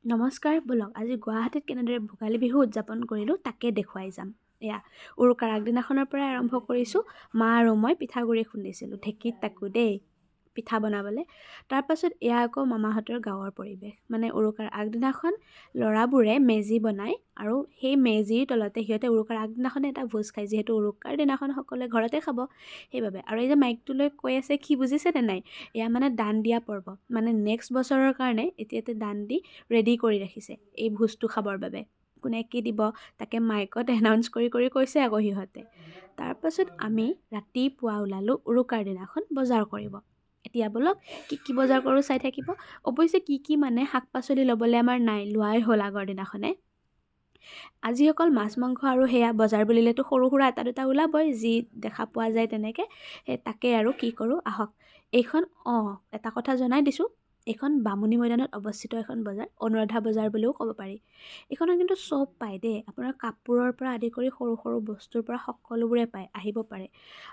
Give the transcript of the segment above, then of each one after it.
নমস্কাৰ, বলক আজি গুৱাহাটীত কেনেদৰে ভোগালী বিহু উদযাপন কৰিলোঁ তাকে দেখুৱাই যাম। এয়া উৰুকাৰ আগদিনাখনৰ পৰাই আৰম্ভ কৰিছোঁ। মা আৰু মই পিঠাগুড়ি খুন্দিছিলোঁ ঢেঁকীত তাকো দেই পিঠা বনাবলৈ। তাৰপাছত এয়া আকৌ মামাহঁতৰ গাঁৱৰ পৰিৱেশ, মানে উৰুকাৰ আগদিনাখন ল'ৰাবোৰে মেজি বনায় আৰু সেই মেজিৰ তলতে সিহঁতে উৰুকাৰ আগদিনাখনে এটা ভোজ খায়, যিহেতু উৰুকাৰ দিনাখন সকলোৱে ঘৰতে খাব সেইবাবে। আৰু এই যে মাইকটোলৈ কৈ আছে কি বুজিছেনে নাই, এয়া মানে দান দিয়া পৰ্ব, মানে নেক্সট বছৰৰ কাৰণে এতিয়াতে দান দি ৰেডি কৰি ৰাখিছে এই ভোজটো খাবৰ বাবে। কোনে কি দিব তাকে মাইকত এনাউন্স কৰি কৈছে আকৌ সিহঁতে। তাৰপাছত আমি ৰাতিপুৱা ওলালোঁ উৰুকাৰ দিনাখন বজাৰ কৰিব। এতিয়া বলক কি বজাৰ কৰোঁ চাই থাকিব। অৱশ্যে কি মানে শাক পাচলি ল'বলৈ আমাৰ নাই, লোৱাই হ'ল আগৰ দিনাখনে। আজি অকল মাছ মাংস আৰু সেয়া বজাৰ বুলিলেতো সৰু সুৰা এটা দুটা ওলাবই, যি দেখা পোৱা যায় তেনেকৈ। সেই তাকে আৰু কি কৰোঁ আহক। এইখন এটা কথা জনাই দিছোঁ, এইখন বামুণী মৈদানত অৱস্থিত এখন বজাৰ, অনুৰাধা বজাৰ বুলিও ক'ব পাৰি। এইখনত কিন্তু চব পায় দেই, আপোনাৰ কাপোৰৰ পৰা আদি কৰি সৰু সৰু বস্তুৰ পৰা সকলোবোৰে পায়, আহিব পাৰে।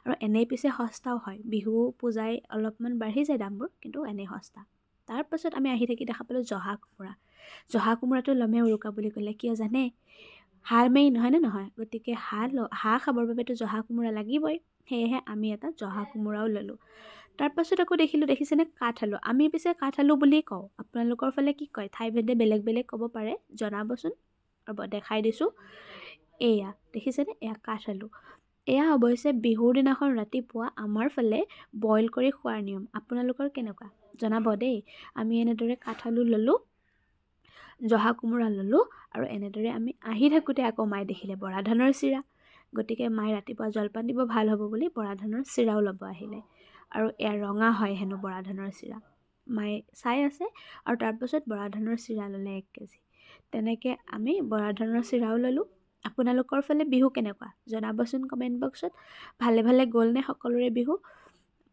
আৰু এনেই পিছে সস্তাও হয়, বিহু পূজাই অলপমান বাঢ়ি যায় দামবোৰ, কিন্তু এনেই সস্তা। তাৰপাছত আমি আহি থাকি দেখা পালোঁ জহা কোমোৰা। জহা কোমোৰাটো ল'মে উৰুকা বুলি ক'লে, কিয় জানে? হাঁহ মেইন নহয়নে নহয়? গতিকে হাঁহ খাবৰ বাবেতো জহা কোমোৰা লাগিবই, সেয়েহে আমি এটা জহা কোমোৰাও ল'লোঁ। তাৰপাছত আকৌ দেখিছেনে কাঠআলু। আমি পিছে কাঠআলু বুলি কওঁ, আপোনালোকৰ ফালে কি কয়? ঠাই ভেদে বেলেগ বেলেগ ক'ব পাৰে, জনাবচোন। ৰ'ব দেখাই দিছোঁ, এয়া দেখিছেনে, এয়া কাঠআলু। এয়া অৱশ্যে বিহুৰ দিনাখন ৰাতিপুৱা আমাৰ ফালে বইল কৰি খোৱাৰ নিয়ম, আপোনালোকৰ কেনেকুৱা জনাব দেই। আমি এনেদৰে কাঠআলু ল'লোঁ, জহা কোমোৰা ল'লোঁ, আৰু এনেদৰে আমি আহি থাকোঁতে আকৌ মায়ে দেখিলে বৰা ধানৰ চিৰা। গতিকে মায়ে ৰাতিপুৱা জলপান দিব ভাল হ'ব বুলি বৰা ধানৰ চিৰাও ল'ব আহিলে। আৰু এয়া ৰঙা হয় হেনো বৰা ধানৰ চিৰা। মায়ে চাই আছে আৰু তাৰপাছত বৰা ধানৰ চিৰা ল'লে 1 কেজি। তেনেকৈ আমি বৰা ধানৰ চিৰাও ল'লোঁ। আপোনালোকৰ ফালে বিহু কেনেকুৱা জনাবচোন কমেণ্ট বক্সত। ভালে গ'লনে সকলোৰে বিহু?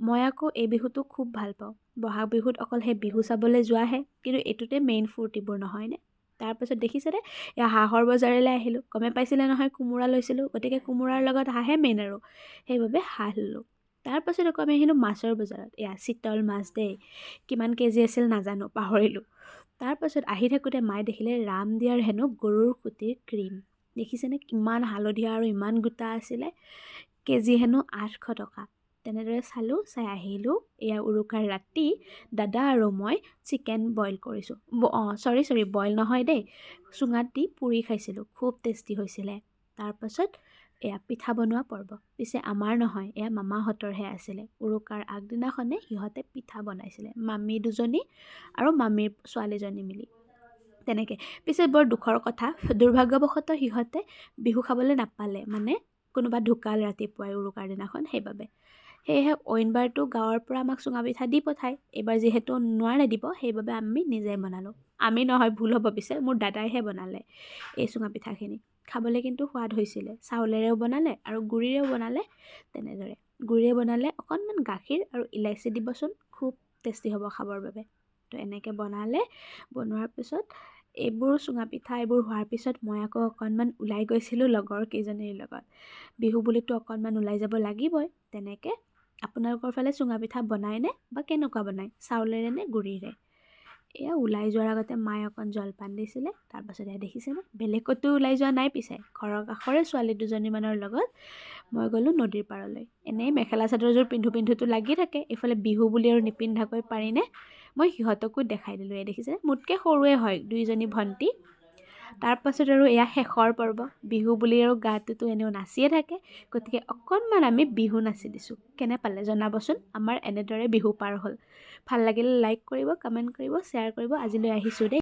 মই আকৌ এই বিহুটো খুব ভাল পাওঁ। বহাগ বিহুত অকল সেই বিহু চাবলৈ যোৱাহে, কিন্তু এইটোতে মেইন ফূৰ্তিবোৰ নহয়নে? তাৰপাছত দেখিছেনে, এয়া হাঁহৰ বজাৰলৈ আহিলোঁ। গমে পাইছিলে নহয় কোমোৰা লৈছিলোঁ, গতিকে কোমোৰাৰ লগত হাঁহে মেইন আৰু, সেইবাবে হাঁহ ল'লোঁ। তাৰপাছত আকৌ আমি আহিলোঁ মাছৰ বজাৰত। এয়া চিতল মাছ দেই, কিমান কেজি আছিল নাজানো, পাহৰিলোঁ। তাৰপাছত আহি থাকোঁতে মায়ে দেখিলে ৰামদিয়াৰ হেনো গৰুৰ খুটিৰ ক্ৰীম। দেখিছেনে কিমান হালধীয়া আৰু ইমান গোটা আছিলে, কেজি হেনো 800 টকা। তেনেদৰে চাই আহিলোঁ। এয়া উৰুকাৰ ৰাতি দাদা আৰু মই চিকেন বইল কৰিছোঁ। চৰি বইল নহয় দেই, চুঙাত দি পুৰি খাইছিলোঁ, খুব টেষ্টি হৈছিলে। তাৰপাছত এয়া পিঠা বনোৱা পৰ্ব, পিছে আমাৰ নহয়, এয়া মামাহঁতৰহে আছিলে। উৰুকাৰ আগদিনাখনে সিহঁতে পিঠা বনাইছিলে, মামী দুজনী আৰু মামীৰ ছোৱালীজনী মিলি। তেনেকৈ পিছে বৰ দুখৰ কথা, দুৰ্ভাগ্যবশতঃ সিহঁতে বিহু খাবলৈ নাপালে, মানে কোনোবা ঢুকাল ৰাতিপুৱাই উৰুকাৰ দিনাখন, সেইবাবে। সেয়েহে অইনবাৰটো গাঁৱৰ পৰা আমাক চুঙা পিঠা দি পঠায়, এইবাৰ যিহেতু নোৱাৰে দিব, সেইবাবে আমি নিজে বনালোঁ। আমি নহয়, ভুল হ'ব পিছে, মোৰ দাদাইহে বনালে এই চুঙা পিঠাখিনি। খাবলৈ কিন্তু সোৱাদ হৈছিলে, চাউলেৰেও বনালে আৰু গুড়িৰেও বনালে। তেনেদৰে গুড়িৰে বনালে অকণমান গাখীৰ আৰু ইলাচি দিবচোন, খুব টেষ্টি হ'ব খাবৰ বাবে। তো এনেকৈ বনোৱাৰ পিছত এইবোৰ চুঙা পিঠা এইবোৰ হোৱাৰ পিছত মই আকৌ অকণমান ওলাই গৈছিলোঁ লগৰ কেইজনীৰ লগত। বিহু বুলিতো অকণমান ওলাই যাব লাগিবই। তেনেকৈ আপোনালোকৰ ফালে চুঙা পিঠা বনায়নে বা কেনেকুৱা বনায়, চাউলেৰে নে গুড়িৰে? এয়া ওলাই যোৱাৰ আগতে মায়ে অকণ জলপান দিছিলে। তাৰপাছত এয়া দেখিছেনে, বেলেগ ক'তো ওলাই যোৱা নাই পিছে, ঘৰৰ কাষৰে ছোৱালী দুজনীমানৰ লগত মই গ'লোঁ নদীৰ পাৰলৈ। এনেই মেখেলা চাদৰযোৰ পিন্ধোতো লাগি থাকে, এইফালে বিহু বুলি আৰু নিপিন্ধাকৈ পাৰিনে? মই সিহঁতকো দেখাই দিলোঁ। এয়া দেখিছেনে, মোতকৈ সৰুৱে হয় দুইজনী ভণ্টি। তাৰপাছত আৰু এয়া শেষৰ পৰ্ব, বিহু বুলি আৰু গাটোতো এনেও নাচিয়ে থাকে, গতিকে অকণমান আমি বিহু নাচি দিছোঁ। কেনে পালে জনাবচোন। আমাৰ এনেদৰে বিহু পাৰ হ'ল। ভাল লাগিলে লাইক কৰিব, কমেণ্ট কৰিব, শ্বেয়াৰ কৰিব। আজিলৈ আহিছোঁ দেই।